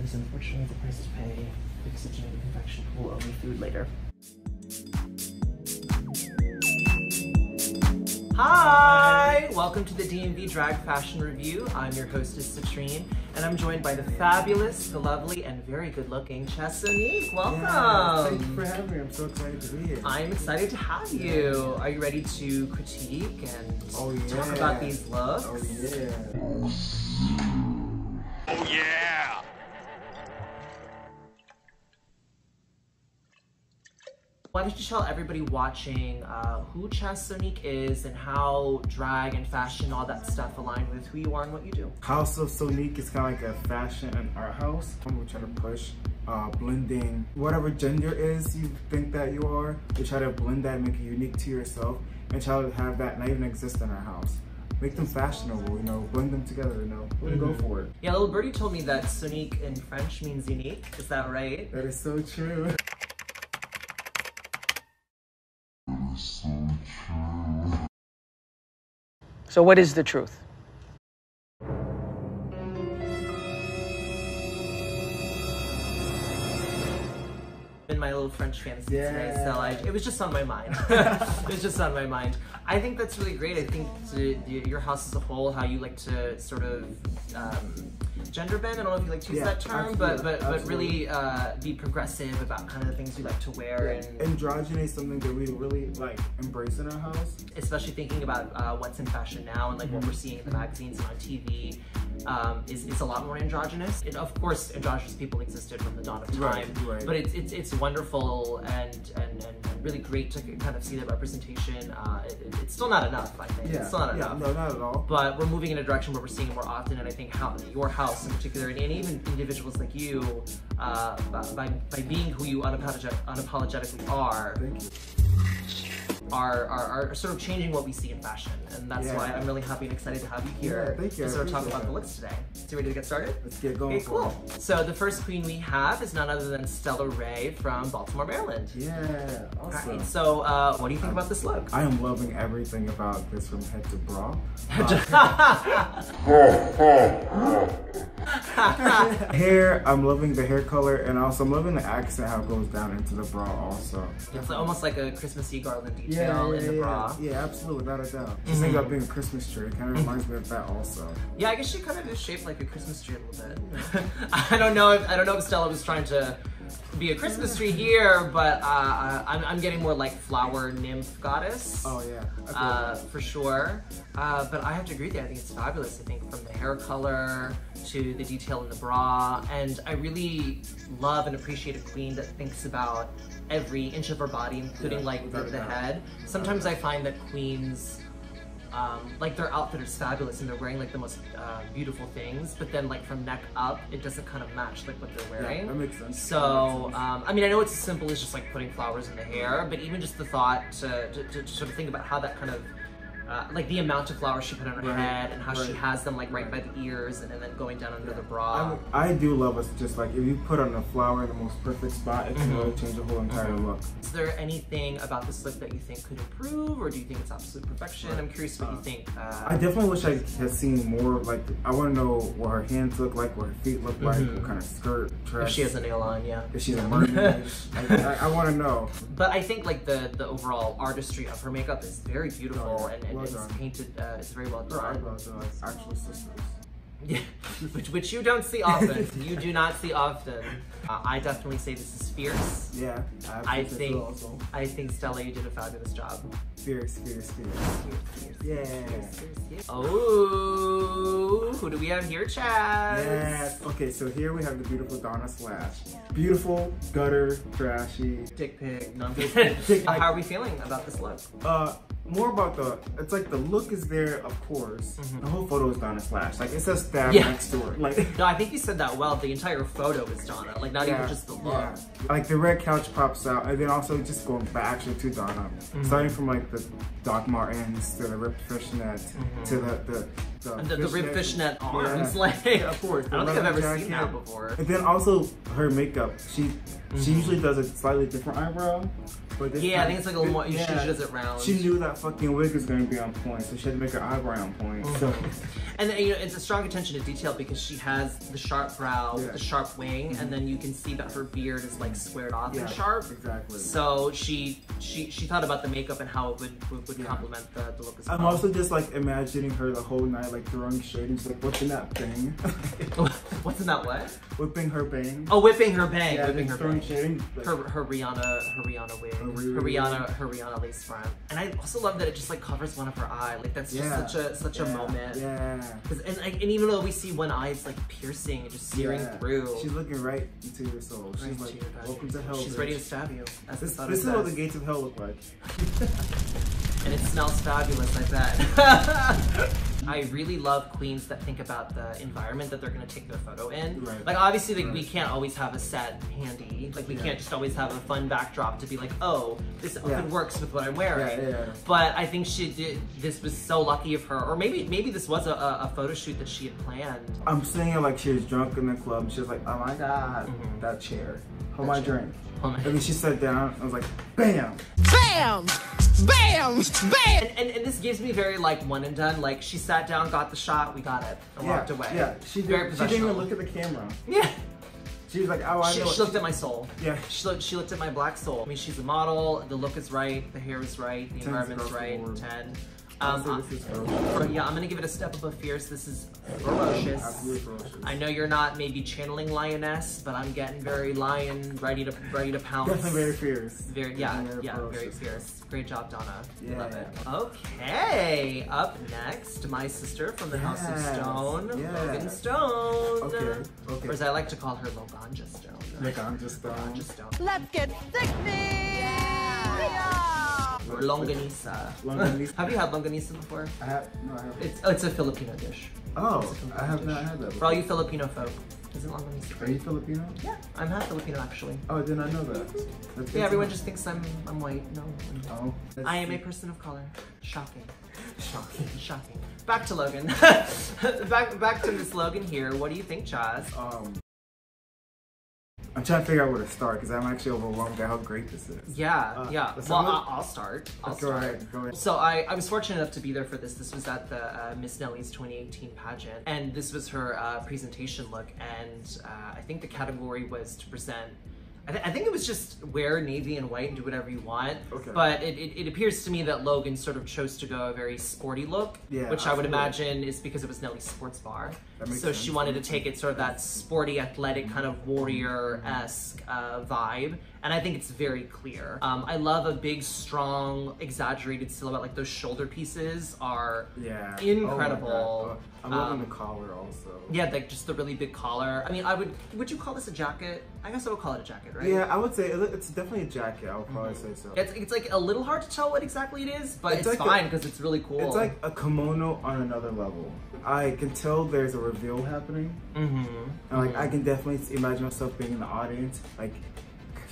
is unfortunately the price to pay because of genetic infection will owe me food later. Hi! Welcome to the DMV Drag Fashion Review. I'm your hostess, Citrine, and I'm joined by the fabulous, the lovely, and very good-looking Chessonique. Welcome! Yeah, thank you for having me. I'm so excited to be here. I'm excited to have you. Are you ready to critique and talk about these looks? Oh, yeah. Oh, yeah! Why don't you tell everybody watching who Chessonique is and how drag and fashion, all that stuff align with who you are and what you do? House of Stone is kind of like a fashion and art house. We try to push blending whatever gender is you think that you are. We try to blend that, make it unique to yourself, and try to have that not even exist in our house. Make them fashionable, you know, blend them together, you know, really go for it. Yeah, little birdie told me that Sonique in French means unique. Is that right? That is so true. So what is the truth? In my little French fantasy today, so it was just on my mind. It was just on my mind. I think that's really great. I think your house as a whole, how you like to sort of gender bend. I don't know if you like to use that term, but really be progressive about kind of the things you like to wear. And androgyny is something that we really like embrace in our house. Especially thinking about what's in fashion now and like what we're seeing in the magazines and on TV. Is a lot more androgynous. Of course, androgynous people existed from the dawn of time, but it's wonderful and really great to kind of see that representation. It's still not enough, I think. It's still not enough. No, not at all. But we're moving in a direction where we're seeing it more often, and I think your house in particular, and even individuals like you, by being who you unapologetically are, are sort of changing what we see in fashion, and that's why I'm really happy and excited to have you here to sort of talk about the looks today. So you ready to get started? Let's get going. Okay, cool. So the first queen we have is none other than Stella Rae from Baltimore, Maryland. Yeah, awesome. Right, so what do you think about this look? I am loving everything about this from head to bra. Hair, I'm loving the hair color, and also I'm loving the accent, how it goes down into the bra also. It's almost like a Christmassy garland detail in the bra. Yeah, absolutely, without a doubt. Just think about being a Christmas tree. It kind of reminds me of that also. Yeah, I guess she kind of is shaped like a Christmas tree a little bit. I don't know if Stella was trying to be a Christmas tree here, but I'm getting more like flower nymph goddess. Oh yeah, for sure. But I have to agree with you. I think it's fabulous. I think from the hair color to the detail in the bra, and I really love and appreciate a queen that thinks about every inch of her body, including like the head. Sometimes I find that queens, like their outfit is fabulous and they're wearing like the most beautiful things, but then like from neck up, it doesn't kind of match like what they're wearing. Yeah, that makes sense. So, I mean, I know it's as simple as just like putting flowers in the hair, but even just the thought to sort of think about how that kind of, like the amount of flowers she put on her head and how she has them like right by the ears and then going down under the bra. I do love us just like if you put on a flower in the most perfect spot, it can really change the whole entire look. Is there anything about this look that you think could improve, or do you think it's absolute perfection? I'm curious what you think. I definitely wish I had seen more. Like, I want to know what her hands look like, what her feet look like, what kind of skirt, dress. If she has a nail on, if she's a mermaid. I want to know. But I think like the overall artistry of her makeup is very beautiful and it's painted, it's very well done. Her eyebrows are like actual sisters. Yeah, which you don't see often. You do not see often. I definitely say this is fierce. Yeah, I think Stella, you did a fabulous job. Fierce. Yeah. Oh, who do we have here, Chaz? Yes. Okay, so here we have the beautiful Donna Slash. Beautiful, gutter, trashy. Dick pic. No, I'm kidding. How are we feeling about this look? More about it's like the look is there, of course. The whole photo is Donna Slash. Like, it says stab next to her. Like, no, I think you said that well. The entire photo is Donna. Like, not even just the look. Yeah. Like, the red couch pops out, and then also just going back actually to Donna. Starting from like the Doc Martens to the ripped fishnet to the ripped fishnet arms. Yeah. Like, of course. I don't think I've ever seen that before. And then also her makeup. She usually does a slightly different eyebrow. But this Yeah, I time, think it's like a little more. She does it round. She knew that fucking wig was gonna be on point, so she had to make her eyebrow on point. So. And then, you know, it's a strong attention to detail because she has the sharp brow, the sharp wing, and then you can see that her beard is like squared off and sharp. Exactly. So she thought about the makeup and how it would complement the look as well. I'm also just like imagining her the whole night like throwing shade and just like whipping that bang. What's in that what? Whipping her bang. Oh, whipping her bang. Yeah, whipping her bang. Shade, like, her Rihanna wig. Her Rihanna lace front. And I also love that it just like covers one of her eye. Like that's just such a moment. Yeah. And even though we see one eye, it's like piercing and just searing through. She's looking right into your soul. She's like, welcome to hell. She's ready to stab you. This is what the gates of hell look like. And it smells fabulous, I bet. I really love queens that think about the environment that they're gonna take their photo in. Right. Like obviously like, we can't always have a set handy. Like we can't just always have a fun backdrop to be like, oh, this outfit works with what I'm wearing. But I think this was so lucky of her. Or maybe this was a photo shoot that she had planned. I'm seeing it like she was drunk in the club and she was like, oh my God, that chair. Hold my drink. And then she sat down, I was like, bam! Bam! Bam! Bam! And this gives me very like one and done. Like she sat down, got the shot, we got it, and walked away. Yeah, she didn't even look at the camera. Yeah. She was like, oh, I know. She looked at my soul. Yeah. She looked at my black soul. I mean, she's a model, the look is right, the hair is right, the environment's right, 10. I'm gonna give it a step above fierce. This is ferocious. Absolutely ferocious. I know you're not maybe channeling lioness, but I'm getting very lion, ready to pounce. Definitely very fierce. Very fierce. Great job, Donna. Love it. Okay, up next, my sister from the House of Stone, Logan Stone. Okay. Or as I like to call her, Loganja Stone. Loganja Stone. Let's get sickening! Or longanisa. Have you had longanisa before? I have. No, I haven't. It's a Filipino dish. Oh, I have not had that before. For all you Filipino folk, isn't longanisa? Are you Filipino? Yeah, I'm half Filipino actually. Oh, I did not know that. Yeah, everyone just thinks I'm white. No. Oh. I am a person of color. Shocking. Shocking. Back to Logan. back to Miss Logan here. What do you think, Chaz? I'm trying to figure out where to start because I'm actually overwhelmed at how great this is. Yeah. Well, I'll start. Go ahead. So I was fortunate enough to be there for this. This was at the Miss Nellie's 2018 pageant, and this was her presentation look. And I think the category was to present. I think it was just wear navy and white and do whatever you want. Okay. But it appears to me that Logan sort of chose to go a very sporty look, which I would imagine is because it was Nellie's sports bar. So she wanted to take it sort of that sporty, athletic, kind of warrior-esque vibe. And I think it's very clear. I love a big, strong, exaggerated silhouette. Like those shoulder pieces are incredible. I love the collar also. Yeah, like just the really big collar. I mean, would you call this a jacket? I guess I would call it a jacket, right? Yeah, I would say it's definitely a jacket. I would probably say so. It's like a little hard to tell what exactly it is, but it's like fine because it's really cool. It's like a kimono on another level. I can tell there's a reveal happening. And like I can definitely imagine myself being in the audience, like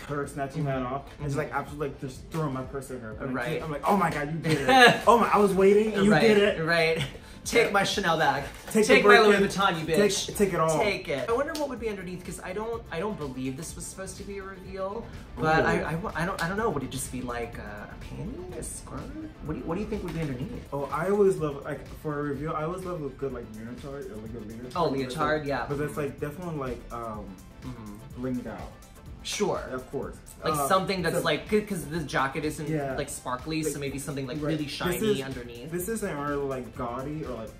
her snatching that off, and just like absolutely like just throwing my purse at her. But I'm like, oh my God, you did it! Oh my, I was waiting and you did it. Right. Take my Chanel bag. Take my Louis Vuitton, you bitch. Take it all. Take it. I wonder what would be underneath because I don't believe this was supposed to be a reveal, but I don't know. Would it just be like a panty, a skirt? What do you think would be underneath? Oh, I always love like for a reveal. I always love a good like unitard or like a leotard. Oh, leotard, yeah. But that's like definitely like blinged out. Sure. Of course. Like something that's like, because the jacket isn't like sparkly, so maybe something like really shiny underneath. This isn't really like gaudy or like,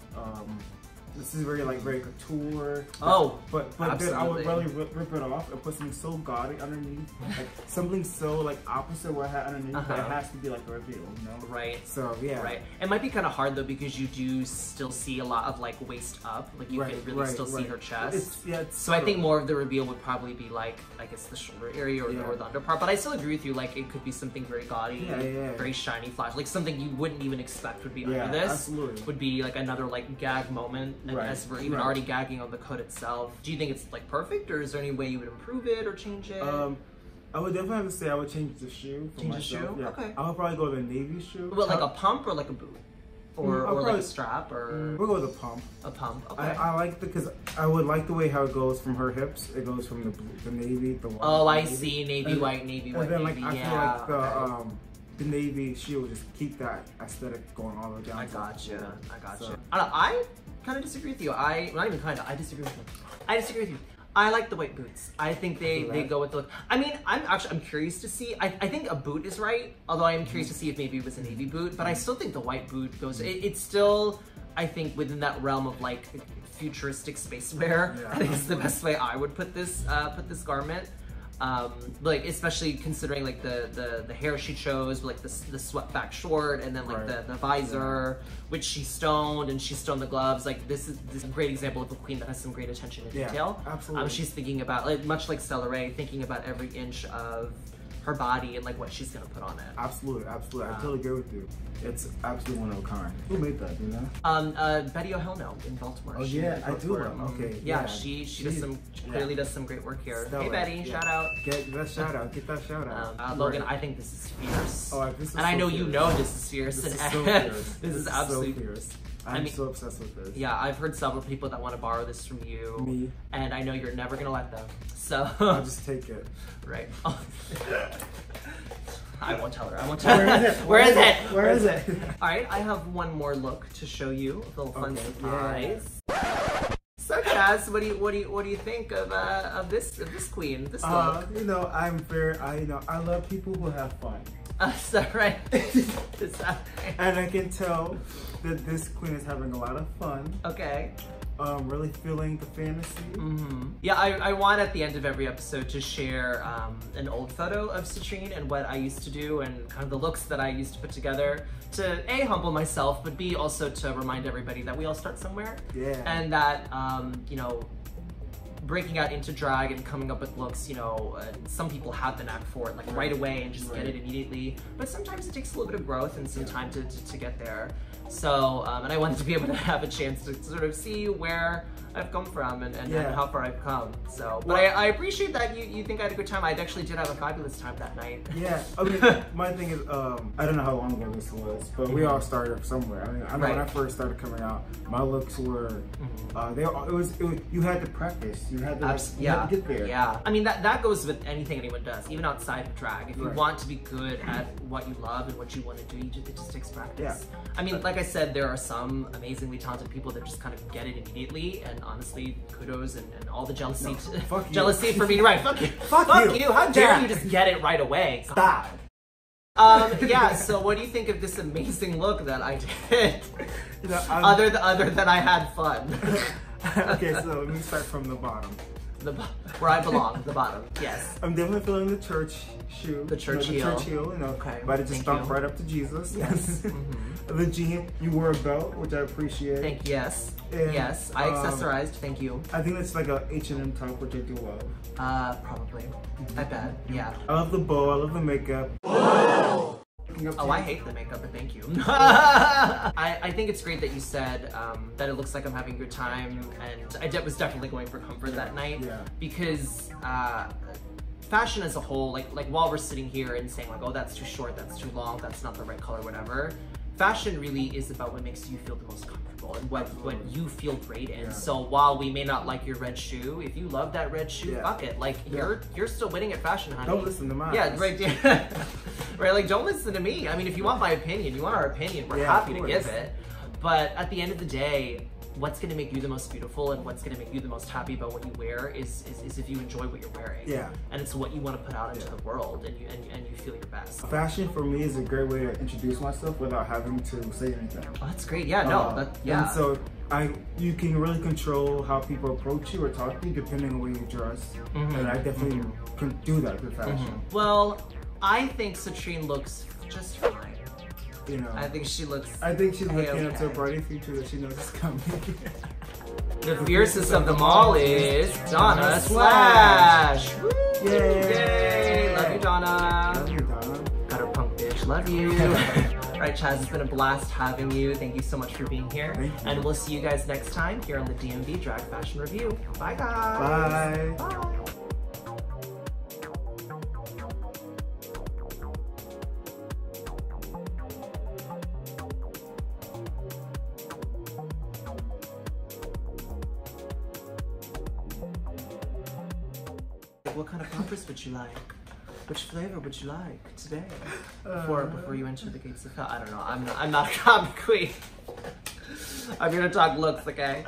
this is very couture. Oh, but then I would really rip it off and put something so gaudy underneath, like something so like opposite what I had underneath, but it has to be like a reveal, you know? Right. So yeah. Right. It might be kind of hard though because you do still see a lot of like waist up, like you can really still see her chest. So I think more of the reveal would probably be like, I guess the shoulder area or the under part. But I still agree with you. Like it could be something very gaudy, very shiny, flash, like something you wouldn't even expect would be under this. Absolutely. Would be like another like gag moment. And as we're even already gagging on the coat itself, do you think it's like perfect, or is there any way you would improve it or change it? I would definitely have to say I would change the shoe for myself. Change the shoe? Yeah. Okay. I would probably go with a navy shoe. Well, like a pump or like a boot? or I'll like probably- a strap or We'll go with a pump. a pump. Okay. I like because I would like the way how it goes from her hips. It goes from the navy, the white. Oh, I navy. see. Navy, white, navy, white, And then like navy. I Yeah. feel like okay. the navy she'll just keep that aesthetic going all the way down. I to got you. the floor. I got So- you. I kind of disagree with you. Not even kind of. I disagree with you. I disagree with you. I like the white boots. I think they go with the look. I mean, I'm curious to see. I think a boot is right, although I am curious to see if maybe it was a navy boot. But I still think the white boot goes. It's still, I think, within that realm of like futuristic spacewear. Yeah. I think it's the best way I would put this garment. Like especially considering like the hair she chose, like the swept back short, and then like Right. the visor, which she stoned, and she stoned the gloves. Like this is a great example of a queen that has some great attention to detail. Absolutely. She's thinking about, like, much like Stella Rae, thinking about every inch of her body and like what she's gonna put on it. Absolutely. I totally agree with you. It's absolutely one of a kind. Who made that? Do you know? Betty O'Helno in Baltimore. Oh, She yeah, made I both do for know. them. Okay, Yeah, yeah. she She's- clearly does some great work here. Stellar, Hey Betty, yeah. shout out. Get that shout out. Get that shout out. Logan, Right. I think this is fierce. Oh, this is and I so know you fierce. know this is fierce. This is and so fierce. this is absolutely so fierce. I'm I mean- so obsessed with this. Yeah, I've heard several people that want to borrow this from you. Me. And I know you're never gonna let them. So I'll just take it. right. I won't tell her. I won't tell her. Where is it? Where is it? Where is it? All right, I have one more look to show you. A little fun Okay, surprise. So Chaz, what do you think of this queen? This look? You know, I love people who have fun. Is that right? Is that right? And I can tell that this queen is having a lot of fun. Okay. Really feeling the fantasy. Yeah, I want at the end of every episode to share an old photo of Citrine and what I used to do and kind of the looks that I used to put together to A, humble myself, but B, also to remind everybody that we all start somewhere. Yeah. And that, you know, breaking out into drag and coming up with looks, you know, some people have the knack for it, like right away and just get it immediately. But sometimes it takes a little bit of growth and some time to get there. So, and I wanted to be able to have a chance to sort of see where I've come from and how far I've come. So, but I appreciate that you think I had a good time. I actually did have a fabulous time that night. Yeah, I mean, my thing is, I don't know how long ago this was, but we all started somewhere. I mean, I know when I first started coming out, my looks were, you had to practice. You had to get there. Yeah. I mean, that goes with anything anyone does, even outside of drag. If you want to be good at what you love and what you want to do, it just takes practice. Yeah. I mean, like I said, there are some amazingly talented people that just kind of get it immediately, and honestly, kudos and all the jealousy. Fuck you. Jealousy for me, right? Fuck you. Fuck you. How dare you just get it right away? Stop. Yeah, so what do you think of this amazing look that I did? You know, other than I had fun. Okay, so let me start from the bottom. Where I belong, the bottom. Yes. I'm definitely feeling the church shoe. The church you heel. know, the church heel, you know. Okay, But it just thank stomped you. right up to Jesus. Yes. The jean, you wore a belt, which I appreciate. Thank you. Yes. And, Yes. I accessorized. Thank you. I think it's like a H&M top, which I do love. Probably. I bet. Yeah. I love the bow, I love the makeup. Oh, I hate the makeup, but thank you. I think it's great that you said that it looks like I'm having a good time, and I was definitely going for comfort that night. Yeah. Because fashion as a whole, like while we're sitting here and saying like, oh, that's too short, that's too long, that's not the right color, whatever. Fashion really is about what makes you feel the most comfortable and what you feel great in. Yeah. So while we may not like your red shoe, if you love that red shoe, fuck it. Like you're still winning at fashion, honey. Don't listen to mine. Yeah, right. Right, like don't listen to me. I mean, if you want my opinion, you want our opinion, we're happy to give it. But at the end of the day, what's gonna make you the most beautiful and what's gonna make you the most happy about what you wear is if you enjoy what you're wearing. Yeah. And it's what you want to put out into the world, and you feel your best. Fashion for me is a great way to introduce myself without having to say anything. Oh, that's great. Yeah, no, And so you can really control how people approach you or talk to you depending on the way you dress. And I definitely can do that with fashion. Well, I think Citrine looks just fine. You know, I think she's looking up to a brighter future that she knows is coming. The fiercest of them all is Donna Slash. Woo! Yay! Love you, Donna. Love you, Donna. Got her punk bitch. Love you. All right, Chaz, it's been a blast having you. Thank you so much for being here. Thank you. And we'll see you guys next time here on the DMV Drag Fashion Review. Bye, guys. Bye. Bye. like, what kind of poppers would you like? Which flavor would you like today? Before you enter the gates of hell. I don't know. I'm not a comic queen. I'm here to talk looks, okay?